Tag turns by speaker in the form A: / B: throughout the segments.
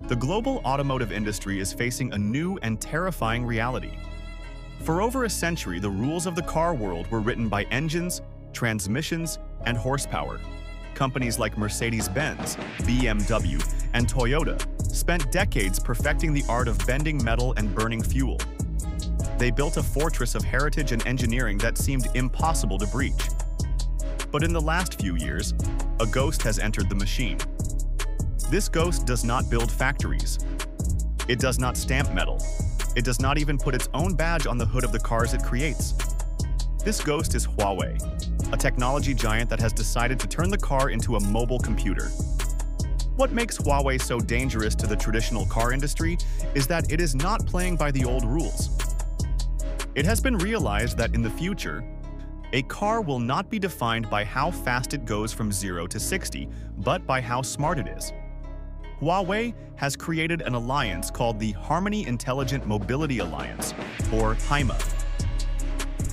A: the global automotive industry is facing a new and terrifying reality. For over a century, the rules of the car world were written by engines, transmissions, and horsepower. Companies like Mercedes-Benz, BMW, and Toyota spent decades perfecting the art of bending metal and burning fuel. They built a fortress of heritage and engineering that seemed impossible to breach. But in the last few years, a ghost has entered the machine. This ghost does not build factories. It does not stamp metal. It does not even put its own badge on the hood of the cars it creates. This ghost is Huawei, a technology giant that has decided to turn the car into a mobile computer. What makes Huawei so dangerous to the traditional car industry is that it is not playing by the old rules. It has been realized that in the future, a car will not be defined by how fast it goes from 0 to 60, but by how smart it is. Huawei has created an alliance called the Harmony Intelligent Mobility Alliance, or HIMA.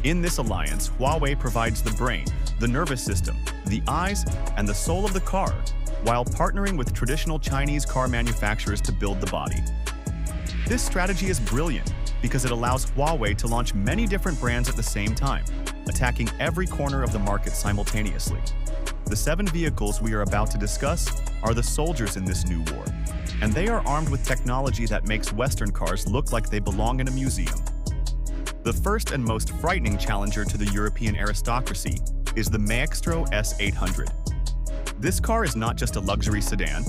A: In this alliance, Huawei provides the brain, the nervous system, the eyes, and the soul of the car, while partnering with traditional Chinese car manufacturers to build the body. This strategy is brilliant because it allows Huawei to launch many different brands at the same time, attacking every corner of the market simultaneously. The 7 vehicles we are about to discuss are the soldiers in this new war, and they are armed with technology that makes Western cars look like they belong in a museum. The first and most frightening challenger to the European aristocracy is the Maestro S800. This car is not just a luxury sedan,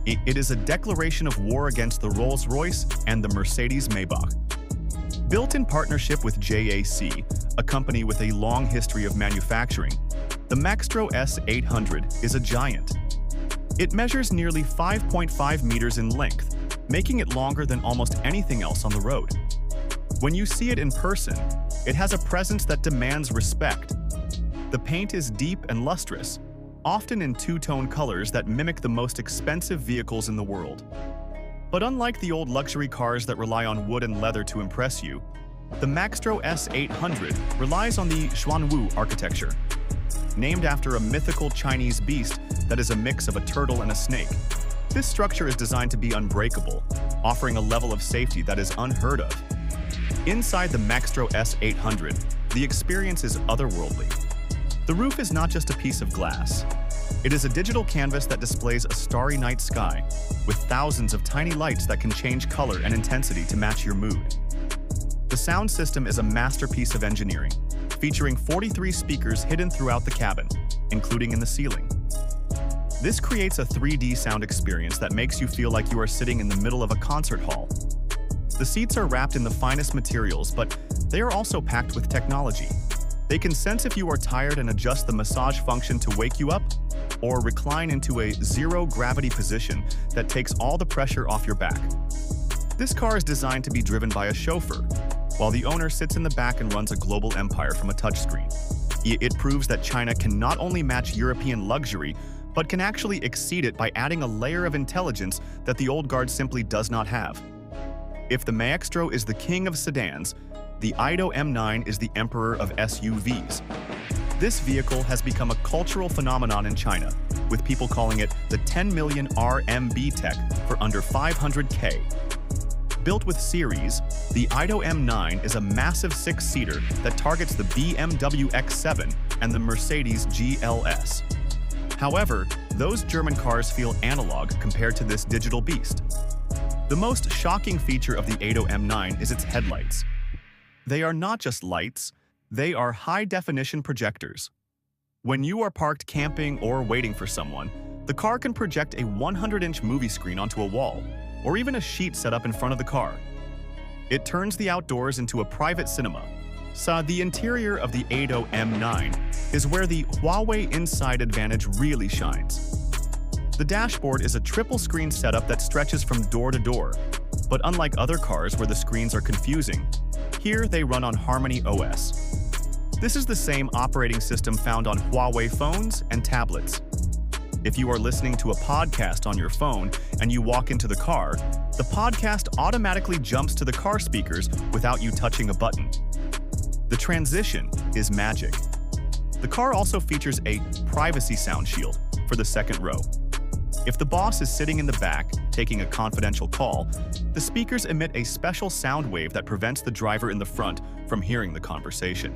A: it is a declaration of war against the Rolls-Royce and the Mercedes-Maybach. Built in partnership with JAC, a company with a long history of manufacturing, the Maestro S800 is a giant. It measures nearly 5.5 meters in length, making it longer than almost anything else on the road. When you see it in person, it has a presence that demands respect. The paint is deep and lustrous, often in two-tone colors that mimic the most expensive vehicles in the world. But unlike the old luxury cars that rely on wood and leather to impress you, the Maestro S800 relies on the Xuanwu architecture, named after a mythical Chinese beast that is a mix of a turtle and a snake. This structure is designed to be unbreakable, offering a level of safety that is unheard of. Inside the Maestro S800, the experience is otherworldly. The roof is not just a piece of glass. It is a digital canvas that displays a starry night sky, with thousands of tiny lights that can change color and intensity to match your mood. The sound system is a masterpiece of engineering, featuring 43 speakers hidden throughout the cabin, including in the ceiling. This creates a 3D sound experience that makes you feel like you are sitting in the middle of a concert hall. The seats are wrapped in the finest materials, but they are also packed with technology. They can sense if you are tired and adjust the massage function to wake you up, or recline into a zero-gravity position that takes all the pressure off your back. This car is designed to be driven by a chauffeur, while the owner sits in the back and runs a global empire from a touchscreen. It proves that China can not only match European luxury, but can actually exceed it by adding a layer of intelligence that the old guard simply does not have. If the Maestro is the king of sedans, the Aido M9 is the emperor of SUVs. This vehicle has become a cultural phenomenon in China, with people calling it the 10 million RMB tech for under 500K. Built with series, the Aido M9 is a massive 6-seater that targets the BMW X7 and the Mercedes GLS. However, those German cars feel analog compared to this digital beast. The most shocking feature of the Aido M9 is its headlights. They are not just lights, they are high-definition projectors. When you are parked camping or waiting for someone, the car can project a 100-inch movie screen onto a wall, or even a sheet set up in front of the car. It turns the outdoors into a private cinema. So the interior of the Aido M9 is where the Huawei Inside advantage really shines. The dashboard is a triple-screen setup that stretches from door to door, but unlike other cars where the screens are confusing, here they run on Harmony OS. This is the same operating system found on Huawei phones and tablets. If you are listening to a podcast on your phone and you walk into the car, the podcast automatically jumps to the car speakers without you touching a button. The transition is magic. The car also features a privacy sound shield for the second row. If the boss is sitting in the back, taking a confidential call, the speakers emit a special sound wave that prevents the driver in the front from hearing the conversation.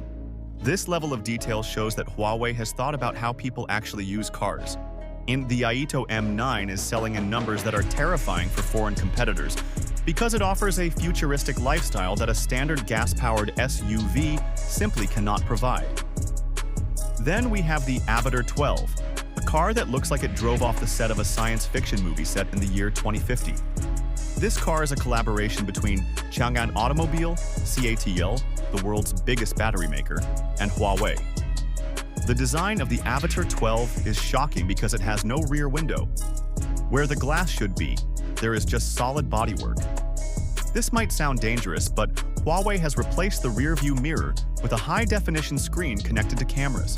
A: This level of detail shows that Huawei has thought about how people actually use cars. The Aito M9 is selling in numbers that are terrifying for foreign competitors because it offers a futuristic lifestyle that a standard gas-powered SUV simply cannot provide. Then we have the Avatar 12, a car that looks like it drove off the set of a science fiction movie set in the year 2050. This car is a collaboration between Chang'an Automobile, CATL, the world's biggest battery maker, and Huawei. The design of the Avatar 12 is shocking because it has no rear window. Where the glass should be, there is just solid bodywork. This might sound dangerous, but Huawei has replaced the rear-view mirror with a high-definition screen connected to cameras.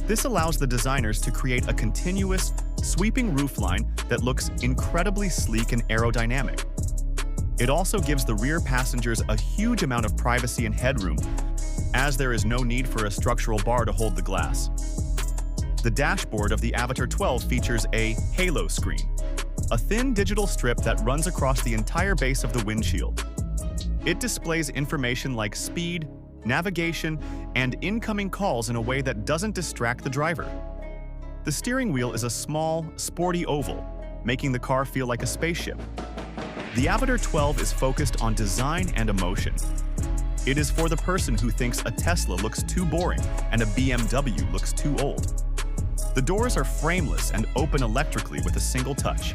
A: This allows the designers to create a continuous, sweeping roofline that looks incredibly sleek and aerodynamic. It also gives the rear passengers a huge amount of privacy and headroom, as there is no need for a structural bar to hold the glass. The dashboard of the Avatar 12 features a halo screen, a thin digital strip that runs across the entire base of the windshield. It displays information like speed, navigation, and incoming calls in a way that doesn't distract the driver. The steering wheel is a small, sporty oval, making the car feel like a spaceship. The Avatar 12 is focused on design and emotion. It is for the person who thinks a Tesla looks too boring and a BMW looks too old. The doors are frameless and open electrically with a single touch.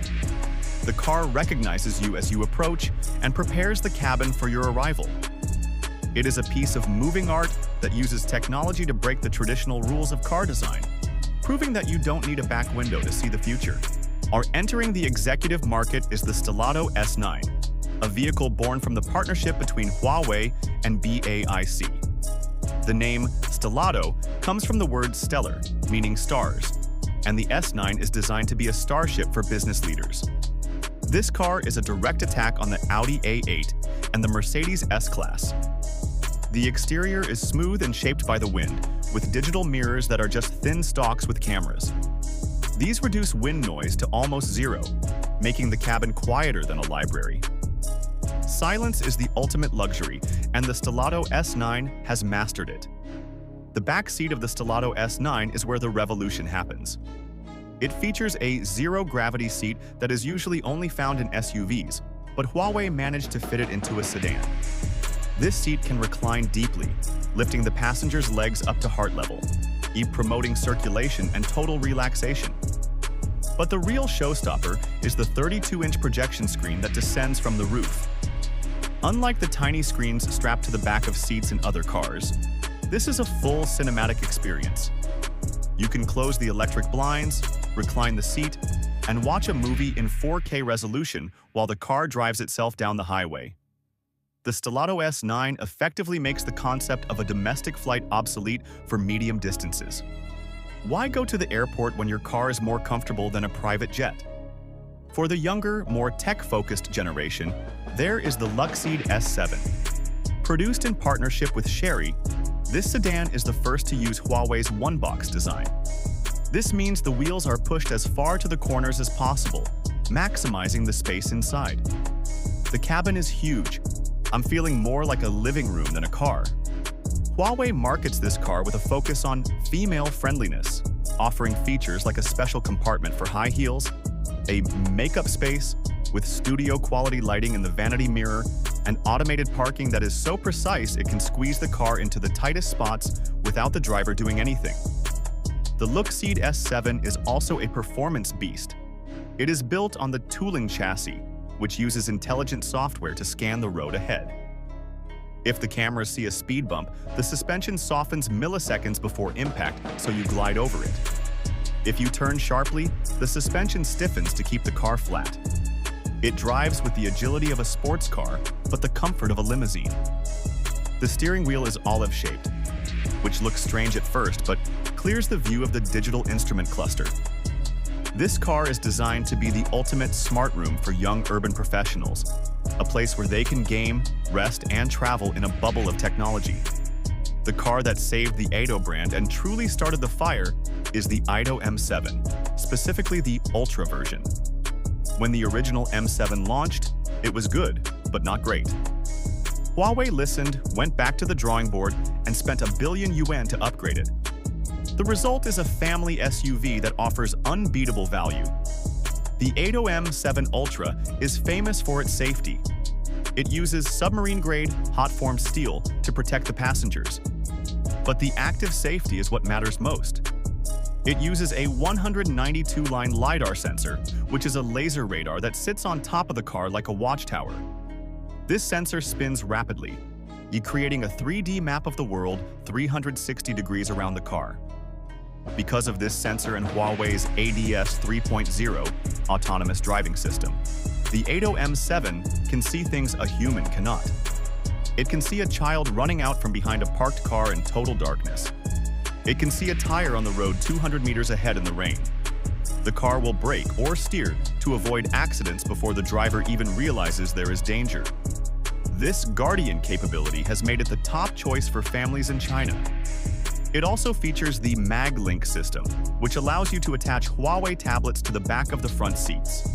A: The car recognizes you as you approach and prepares the cabin for your arrival. It is a piece of moving art that uses technology to break the traditional rules of car design, proving that you don't need a back window to see the future. Entering the executive market is the Stellato S9, a vehicle born from the partnership between Huawei and BAIC. The name Stellato comes from the word stellar, meaning stars, and the S9 is designed to be a starship for business leaders. This car is a direct attack on the Audi A8 and the Mercedes S-Class. The exterior is smooth and shaped by the wind, with digital mirrors that are just thin stalks with cameras. These reduce wind noise to almost zero, making the cabin quieter than a library. Silence is the ultimate luxury, and the Stellato S9 has mastered it. The back seat of the Stellato S9 is where the revolution happens. It features a zero-gravity seat that is usually only found in SUVs, but Huawei managed to fit it into a sedan. This seat can recline deeply, lifting the passenger's legs up to heart level, promoting circulation and total relaxation. But the real showstopper is the 32-inch projection screen that descends from the roof. Unlike the tiny screens strapped to the back of seats in other cars, this is a full cinematic experience. You can close the electric blinds, recline the seat, and watch a movie in 4K resolution while the car drives itself down the highway. The Stellato S9 effectively makes the concept of a domestic flight obsolete for medium distances. Why go to the airport when your car is more comfortable than a private jet? For the younger, more tech-focused generation, there is the Luxeed S7. Produced in partnership with Chery, this sedan is the first to use Huawei's one-box design. This means the wheels are pushed as far to the corners as possible, maximizing the space inside. The cabin is huge. I'm feeling more like a living room than a car. Huawei markets this car with a focus on female friendliness, offering features like a special compartment for high heels, a makeup space with studio-quality lighting in the vanity mirror, and automated parking that is so precise it can squeeze the car into the tightest spots without the driver doing anything. The Luxeed S7 is also a performance beast. It is built on the tooling chassis, which uses intelligent software to scan the road ahead. If the cameras see a speed bump, the suspension softens milliseconds before impact, so you glide over it. If you turn sharply, the suspension stiffens to keep the car flat. It drives with the agility of a sports car, but the comfort of a limousine. The steering wheel is olive-shaped, which looks strange at first, but clears the view of the digital instrument cluster. This car is designed to be the ultimate smart room for young urban professionals, a place where they can game, rest, and travel in a bubble of technology. The car that saved the Aito brand and truly started the fire is the Aito M7. specifically the Ultra version. When the original M7 launched, it was good, but not great. Huawei listened, went back to the drawing board, and spent $1 billion to upgrade it. The result is a family SUV that offers unbeatable value. The 80M7 Ultra is famous for its safety. It uses submarine-grade, hot-formed steel to protect the passengers. But the active safety is what matters most. It uses a 192-line LiDAR sensor, which is a laser radar that sits on top of the car like a watchtower. This sensor spins rapidly, creating a 3D map of the world 360 degrees around the car. Because of this sensor and Huawei's ADS 3.0 autonomous driving system, the 80M7 can see things a human cannot. It can see a child running out from behind a parked car in total darkness. It can see a tire on the road 200 meters ahead in the rain. The car will brake or steer to avoid accidents before the driver even realizes there is danger. This Guardian capability has made it the top choice for families in China. It also features the MagLink system, which allows you to attach Huawei tablets to the back of the front seats.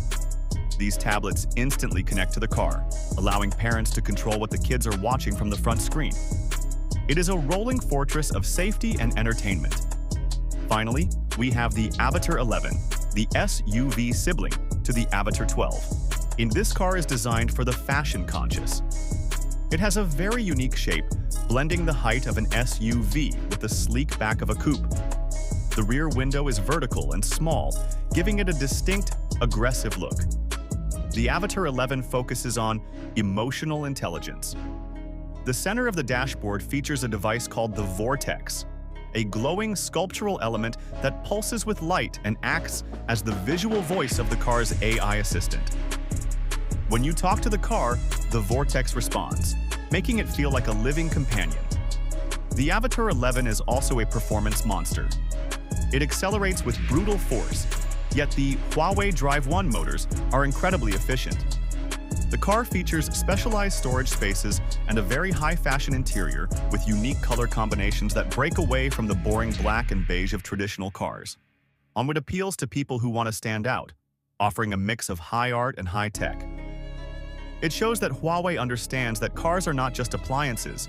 A: These tablets instantly connect to the car, allowing parents to control what the kids are watching from the front screen. It is a rolling fortress of safety and entertainment. Finally, we have the Avatar 11, the SUV sibling to the Avatar 12. This car is designed for the fashion-conscious. It has a very unique shape, blending the height of an SUV with the sleek back of a coupe. The rear window is vertical and small, giving it a distinct, aggressive look. The Avatar 11 focuses on emotional intelligence. The center of the dashboard features a device called the Vortex, a glowing sculptural element that pulses with light and acts as the visual voice of the car's AI assistant. When you talk to the car, the Vortex responds, making it feel like a living companion. The Avatar 11 is also a performance monster. It accelerates with brutal force, yet the Huawei Drive 1 motors are incredibly efficient. The car features specialized storage spaces and a very high-fashion interior with unique color combinations that break away from the boring black and beige of traditional cars. It appeals to people who want to stand out, offering a mix of high art and high tech. It shows that Huawei understands that cars are not just appliances,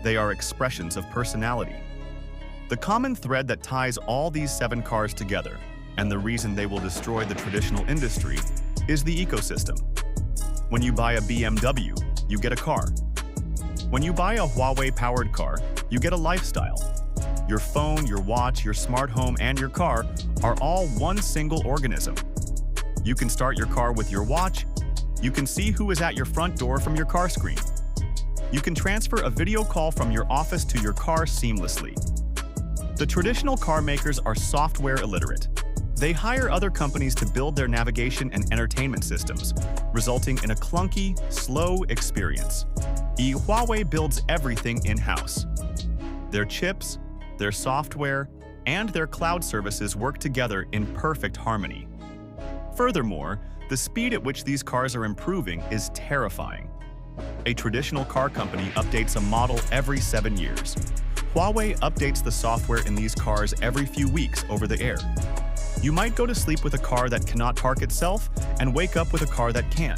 A: they are expressions of personality. The common thread that ties all these 7 cars together, and the reason they will destroy the traditional industry, is the ecosystem. When you buy a BMW, you get a car. When you buy a Huawei-powered car, you get a lifestyle. Your phone, your watch, your smart home, and your car are all one single organism. You can start your car with your watch. You can see who is at your front door from your car screen. You can transfer a video call from your office to your car seamlessly. The traditional car makers are software illiterate. They hire other companies to build their navigation and entertainment systems, resulting in a clunky, slow experience. Huawei builds everything in-house. Their chips, their software, and their cloud services work together in perfect harmony. Furthermore, the speed at which these cars are improving is terrifying. A traditional car company updates a model every 7 years. Huawei updates the software in these cars every few weeks over the air. You might go to sleep with a car that cannot park itself and wake up with a car that can.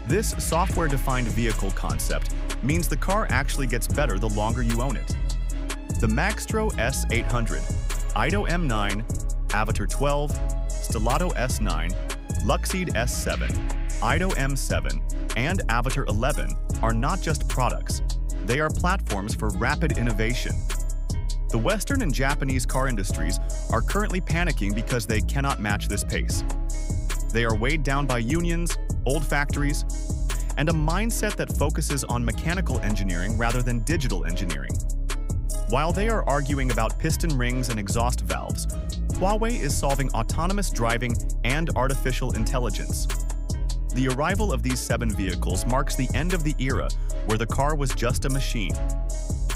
A: This software-defined vehicle concept means the car actually gets better the longer you own it. The Magstro S800, Ido M9, Avatar 12, Stellato S9, Luxeed S7, Ido M7, and Avatar 11 are not just products, they are platforms for rapid innovation. The Western and Japanese car industries are currently panicking because they cannot match this pace. They are weighed down by unions, old factories, and a mindset that focuses on mechanical engineering rather than digital engineering. While they are arguing about piston rings and exhaust valves, Huawei is solving autonomous driving and artificial intelligence. The arrival of these 7 vehicles marks the end of the era where the car was just a machine.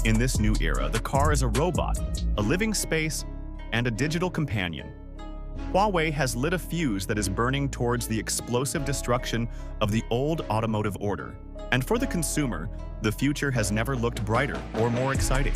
A: In this new era, the car is a robot, a living space, and a digital companion. Huawei has lit a fuse that is burning towards the explosive destruction of the old automotive order. And for the consumer, the future has never looked brighter or more exciting.